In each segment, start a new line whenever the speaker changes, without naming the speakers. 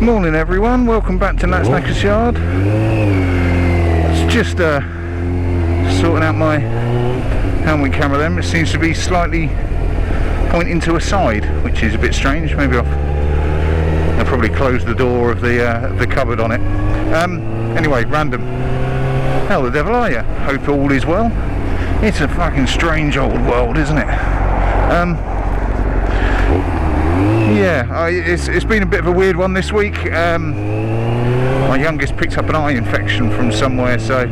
Morning everyone, welcome back to Nat's Knackers Yard. It's just sorting out my helmet camera then. It seems to be slightly pointing to a side, which is a bit strange. Maybe I'll probably close the door of the cupboard on it. Anyway, random. How the devil are you? Hope all is well. It's a fucking strange old world, isn't it? Yeah, it's been a bit of a weird one this week. My youngest picked up an eye infection from somewhere, so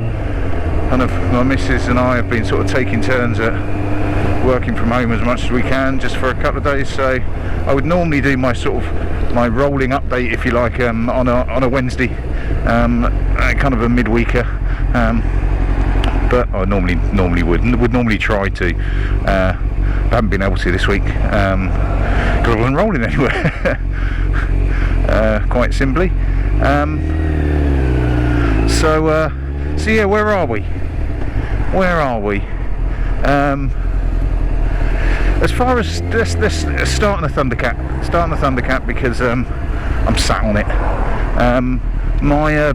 kind of my missus and I have been sort of taking turns at working from home as much as we can, just for a couple of days. So I would normally do my sort of my rolling update, if you like, on a Wednesday, kind of a midweeker. But I normally would normally try to. I haven't been able to this week. I wasn't rolling anywhere. Quite simply. So yeah, where are we? As far as this starting the Thundercat, because I'm sat on it. My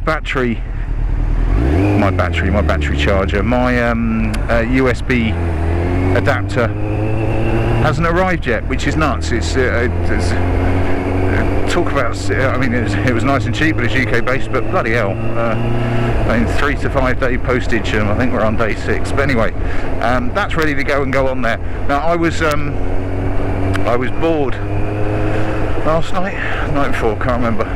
battery charger, my USB adapter hasn't arrived yet, which is nuts. It's talk about, I mean, it was nice and cheap, but it's UK based, but bloody hell, I mean, 3 to 5 day postage, and I think we're on day 6. But anyway, that's ready to go and go on there. Now I was bored last night before, can't remember.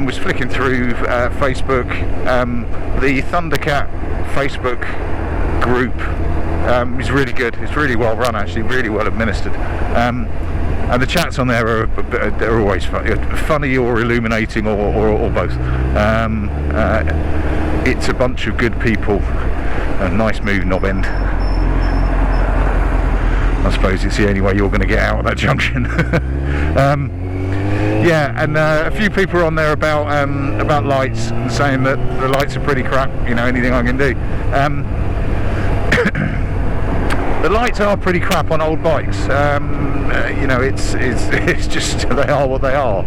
Was flicking through Facebook, the Thundercat Facebook group. It's really good. It's really well run, actually, really well administered. And the chats on there are always funny or illuminating or both. It's a bunch of good people. A nice move, knob end. I suppose it's the only way you're going to get out of that junction. Yeah, and a few people are on there about lights, and saying that the lights are pretty crap. You know, anything I can do. The lights are pretty crap on old bikes. You know, it's just they are what they are.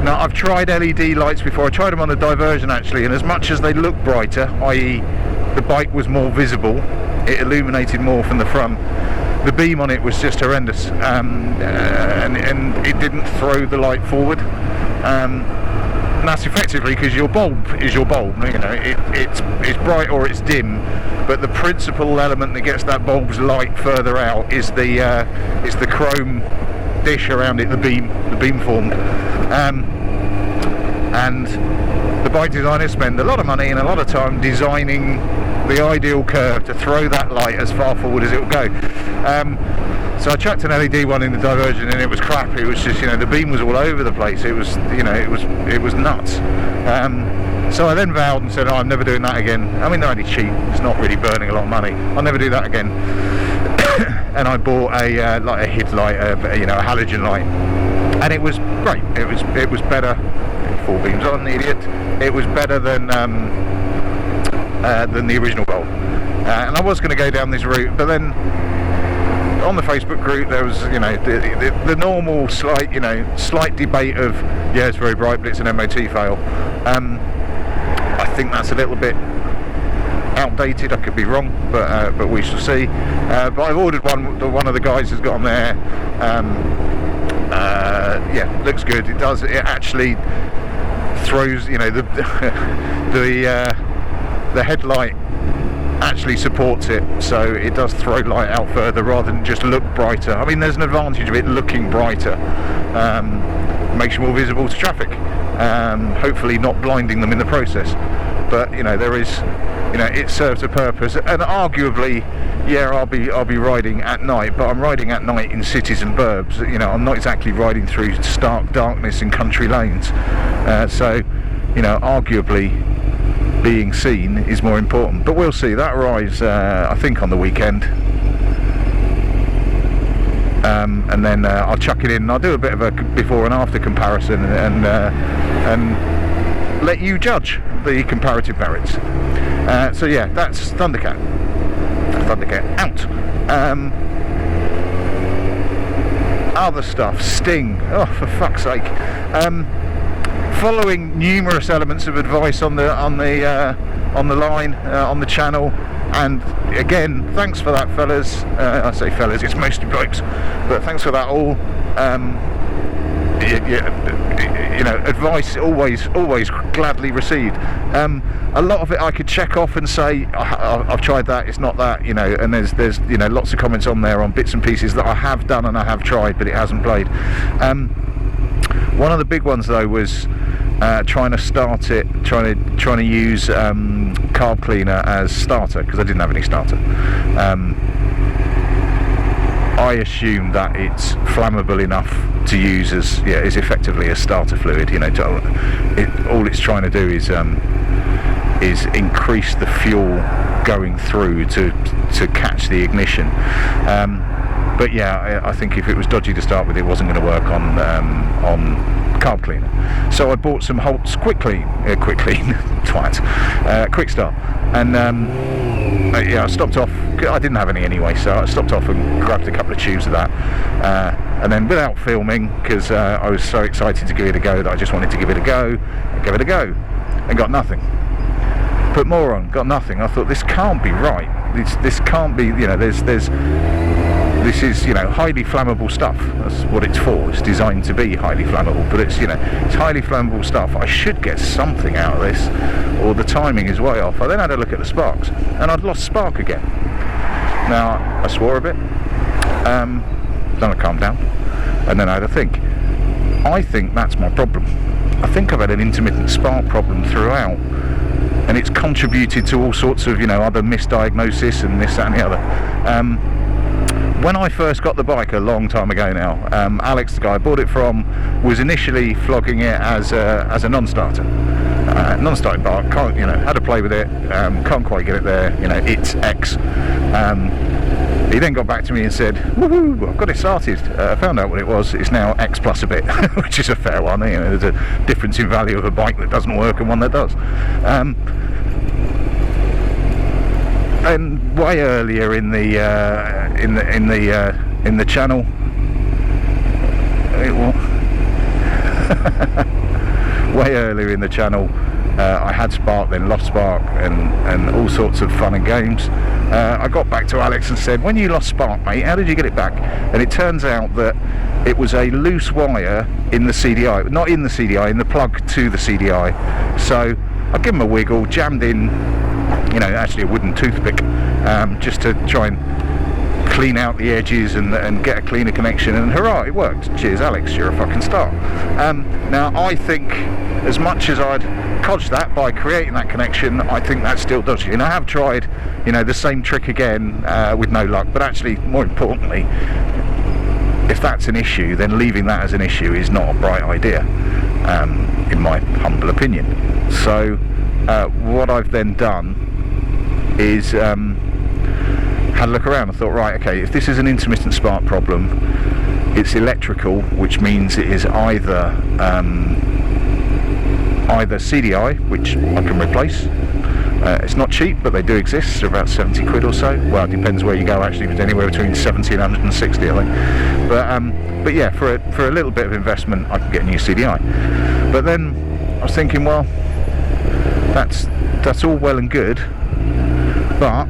Now I've tried LED lights before. I tried them on the Diversion actually, and as much as they look brighter, i.e. the bike was more visible, it illuminated more from the front, the beam on it was just horrendous, and it didn't throw the light forward. And that's effectively because your bulb is your bulb. You know, it's bright or it's dim, but the principal element that gets that bulb's light further out is the chrome dish around it, the beam formed. And the bike designers spend a lot of money and a lot of time designing the ideal curve to throw that light as far forward as it would go. So I chucked an LED one in the Diversion and it was crap. It was just, you know, the beam was all over the place. It was, you know, it was nuts. So I then vowed and said, oh, I'm never doing that again. I mean, they're only cheap. It's not really burning a lot of money. I'll never do that again. And I bought a like a HID light, you know, a halogen light, and it was great. It was better. 4 beams on, idiot. It was better than the original bulb. And I was going to go down this route, but then on the Facebook group there was, you know, the normal slight debate of, yeah, it's very bright, but it's an MOT fail. I think that's a little bit outdated. I could be wrong, but we shall see. But I've ordered one of the guys has got on there. Yeah, looks good. It does. It actually throws, you know, the headlight actually supports it, so it does throw light out further rather than just look brighter. I mean, there's an advantage of it looking brighter. Makes you more visible to traffic, hopefully not blinding them in the process. But you know, there is you know, it serves a purpose. And arguably, yeah, I'll be riding at night, but I'm riding at night in cities and burbs. You know, I'm not exactly riding through stark darkness in country lanes. So, you know, arguably being seen is more important. But we'll see. That arrives, I think, on the weekend. And then I'll chuck it in and I'll do a bit of a before and after comparison and let you judge the comparative merits. So yeah, that's Thundercat out. Other stuff, Sting, oh for fuck's sake. Following numerous elements of advice on the line, on the channel, and again, thanks for that, fellas. I say fellas, it's mostly blokes, but thanks for that all. You know, advice always gladly received. A lot of it I could check off and say I've tried that, it's not that, you know, and there's you know, lots of comments on there on bits and pieces that I have done and I have tried, but it hasn't played. One of the big ones though was trying to use carb cleaner as starter, because I didn't have any starter. I assume that it's flammable enough to use as effectively as starter fluid. You know, all it's trying to do is increase the fuel going through to catch the ignition. But yeah, I think if it was dodgy to start with, it wasn't going to work on carb cleaner. So I bought some Holt's Quick Start, and yeah, I stopped off. I didn't have any anyway, so I stopped off and grabbed a couple of tubes of that, and then without filming, because I was so excited to give it a go that I just wanted to give it a go, and got nothing. Put more on, got nothing. I thought, this can't be right. This can't be. You know, this is, you know, highly flammable stuff. That's what it's for. It's designed to be highly flammable, but it's, you know, it's highly flammable stuff. I should get something out of this, or the timing is way off. I then had a look at the sparks, and I'd lost spark again. Now, I swore a bit, then I calmed down, and then I had a think. I think that's my problem. I think I've had an intermittent spark problem throughout, and it's contributed to all sorts of, you know, other misdiagnosis and this, that and the other. When I first got the bike a long time ago now, Alex, the guy I bought it from, was initially flogging it as a non-starter. Non-starting bike, can't, you know, had to play with it, can't quite get it there, you know, it's X. He then got back to me and said, woohoo, I've got it started. I found out what it was. It's now X plus a bit, which is a fair one. You know, there's a difference in value of a bike that doesn't work and one that does. And way earlier in the channel, way earlier in the channel, I had spark, then lost spark, and all sorts of fun and games. I got back to Alex and said, when you lost spark, mate, how did you get it back? And it turns out that it was a loose wire in the CDI, not in the CDI, in the plug to the CDI. So I give him a wiggle, jammed in, you know, actually a wooden toothpick, just to try and clean out the edges and get a cleaner connection, and hurrah, it worked. Cheers, Alex, you're a fucking star. Now, I think as much as I'd codged that by creating that connection, I think that's still dodgy. And I have tried, you know, the same trick again with no luck, but actually, more importantly, if that's an issue, then leaving that as an issue is not a bright idea, in my humble opinion. So what I've then done is had a look around and thought, right, okay, if this is an intermittent spark problem, it's electrical, which means it is either CDI, which I can replace. It's not cheap, but they do exist. They're about 70 quid or so. Well, it depends where you go, actually. It's anywhere between 70 and 160, I think. But yeah, for a little bit of investment, I can get a new CDI. But then I was thinking, well, that's all well and good, but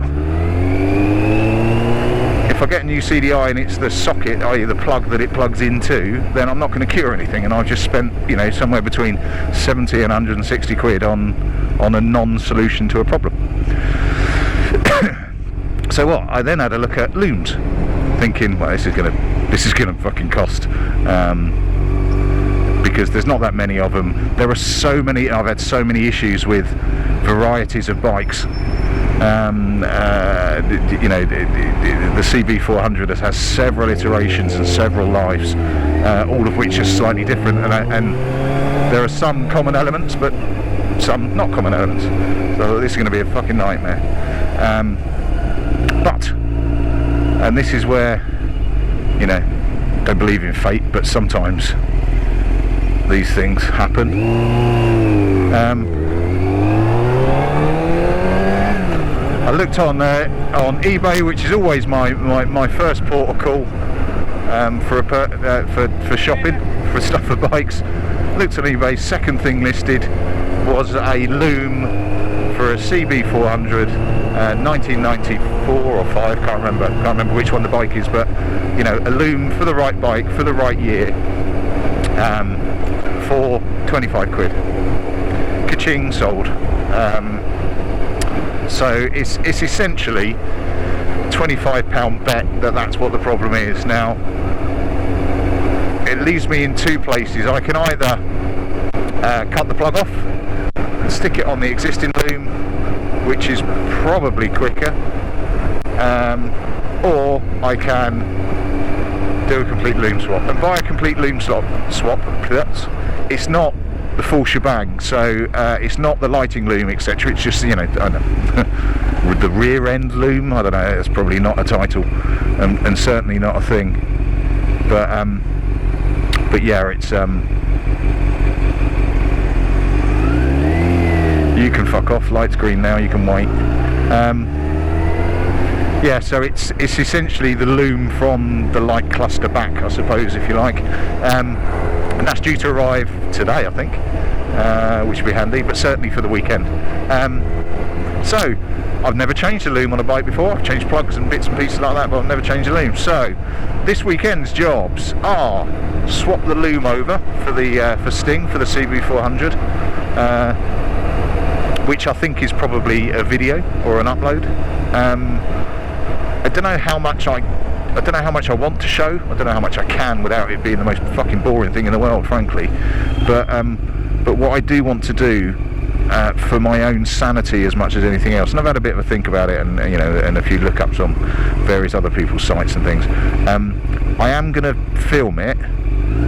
if I get a new CDI and it's the socket, i.e. the plug that it plugs into, then I'm not going to cure anything, and I've just spent, you know, somewhere between 70 and 160 quid on a non-solution to a problem. So what? I then had a look at looms, thinking, well, this is gonna fucking cost, because there's not that many of them. There are so many. I've had so many issues with varieties of bikes. You know, the CB400 has several iterations and several lives, all of which are slightly different, and there are some common elements, but some not common elements. So this is going to be a fucking nightmare. And this is where, you know, don't believe in fate, but sometimes these things happen. I looked on eBay, which is always my first port of call for shopping for stuff for bikes. Looked on eBay. Second thing listed was a loom for a CB400, 1994 or 5. Can't remember which one the bike is, but you know, a loom for the right bike for the right year, for 25 quid. Ka-ching, sold. So it's essentially £25 bet that's what the problem is. Now, it leaves me in two places. I can either cut the plug off and stick it on the existing loom, which is probably quicker, or I can do a complete loom swap. And by a complete loom swap, it's not the full shebang, so it's not the lighting loom, etc. It's just, you know, I don't know, with the rear end loom. I don't know, it's probably not a title, and certainly not a thing, but yeah, it's you can fuck off. Light's green now, you can wait. Yeah, so it's essentially the loom from the light cluster back, I suppose, if you like. And that's due to arrive today, I think, which will be handy, but certainly for the weekend. So, I've never changed a loom on a bike before. I've changed plugs and bits and pieces like that, but I've never changed a loom. So, this weekend's jobs are swap the loom over for Sting, for the CB400, which I think is probably a video or an upload. I don't know how much I want to show. I don't know how much I can without it being the most fucking boring thing in the world, frankly. But what I do want to do, for my own sanity as much as anything else, and I've had a bit of a think about it, and you know, and a few lookups on various other people's sites and things. I am going to film it.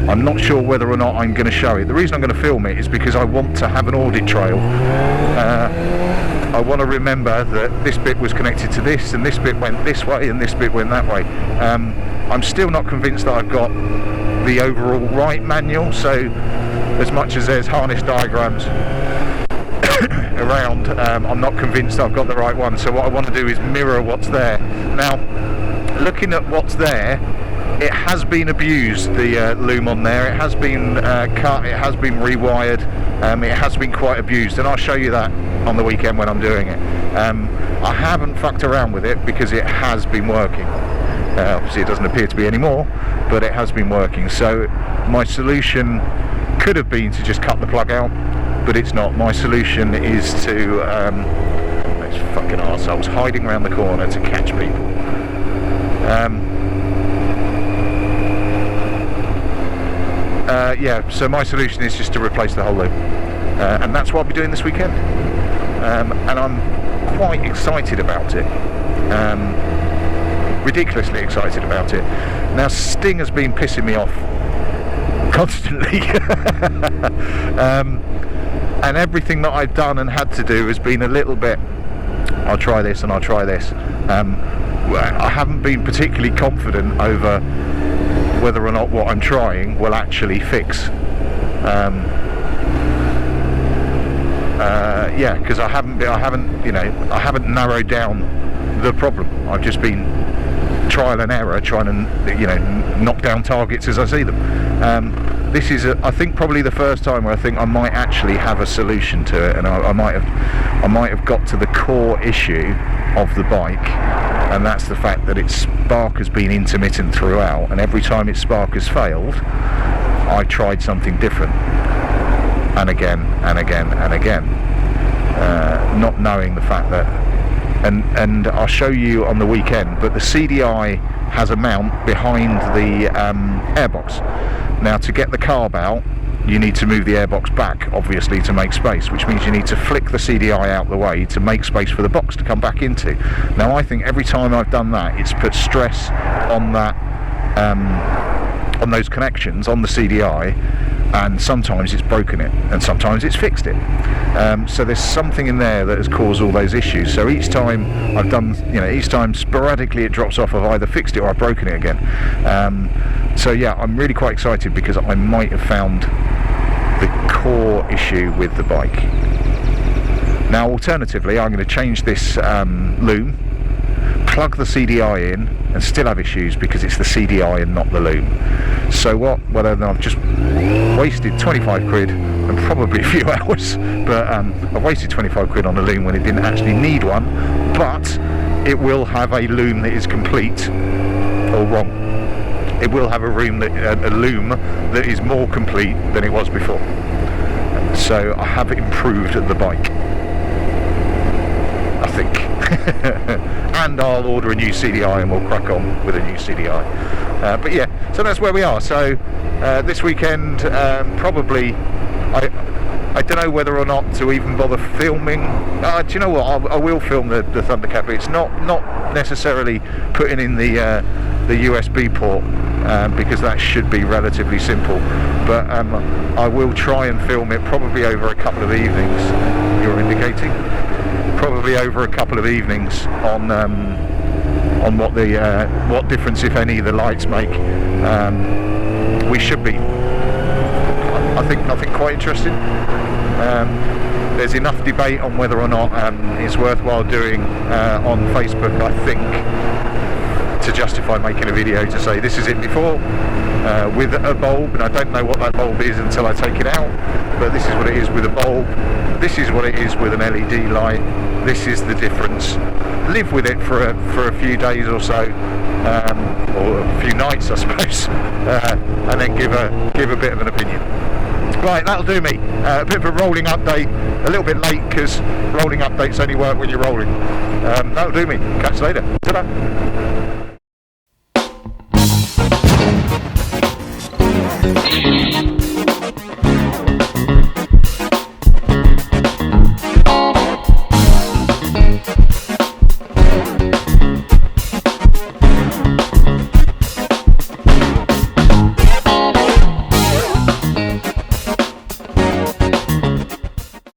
I'm not sure whether or not I'm going to show it. The reason I'm going to film it is because I want to have an audit trail. I want to remember that this bit was connected to this, and this bit went this way, and this bit went that way. I'm still not convinced that I've got the overall right manual, so as much as there's harness diagrams around, I'm not convinced I've got the right one. So what I want to do is mirror what's there. Now, looking at what's there, it has been abused, the loom on there. It has been cut, it has been rewired, it has been quite abused, and I'll show you that on the weekend when I'm doing it. I haven't fucked around with it because it has been working. Obviously it doesn't appear to be anymore, but it has been working. So my solution could have been to just cut the plug out, but it's not. My solution is to those fucking arseholes hiding around the corner to catch people. Yeah, so my solution is just to replace the whole loop, and that's what I'll be doing this weekend, and I'm quite excited about it, ridiculously excited about it. Now, Sting has been pissing me off constantly, and everything that I've done and had to do has been a little bit, I'll try this and I'll try this. I haven't been particularly confident over whether or not what I'm trying will actually fix. Yeah, because I haven't narrowed down the problem. I've just been trial and error, trying to, you know, knock down targets as I see them. This is, I think, probably the first time where I think I might actually have a solution to it, and I might have got to the core issue of the bike, and that's the fact that its spark has been intermittent throughout, and every time its spark has failed, I tried something different, and again and again and again, not knowing the fact that, and I'll show you on the weekend, but the CDI has a mount behind the airbox. Now, to get the carb out, you need to move the airbox back, obviously, to make space, which means you need to flick the CDI out the way to make space for the box to come back into. Now, I think every time I've done that, it's put stress on that, on those connections on the CDI, and sometimes it's broken it, and sometimes it's fixed it. So there's something in there that has caused all those issues. So each time I've done, each time sporadically it drops off, I've either fixed it or I've broken it again. So yeah, I'm really quite excited because I might have found the core issue with the bike. Now, alternatively, I'm going to change this loom, plug the CDI in, and still have issues because it's the CDI and not the loom. So what? Well, then I've just wasted 25 quid and probably a few hours, but I've wasted 25 quid on a loom when it didn't actually need one, but it will have a loom that is complete, or wrong. It will have a loom that is more complete than it was before. So I have improved the bike, I think. And I'll order a new CDI and we'll crack on with a new CDI. But yeah, so that's where we are. So this weekend, probably, I don't know whether or not to even bother filming. Do you know what? I will film the Thundercat, but it's not necessarily putting in the USB port, because that should be relatively simple. But I will try and film it probably over a couple of evenings. You're indicating? Probably over a couple of evenings on what difference, if any, the lights make. We should be, I think quite interested. There's enough debate on whether or not it's worthwhile doing on Facebook, I think, to justify making a video to say this is it before, with a bulb, and I don't know what that bulb is until I take it out, but this is what it is with a bulb, this is what it is with an LED light, this is the difference. Live with it for a few days or so, or a few nights, I suppose, and then give a bit of an opinion. Right, that'll do me. A bit of a rolling update, a little bit late because rolling updates only work when you're rolling. That'll do me. Catch you later. Ta-da.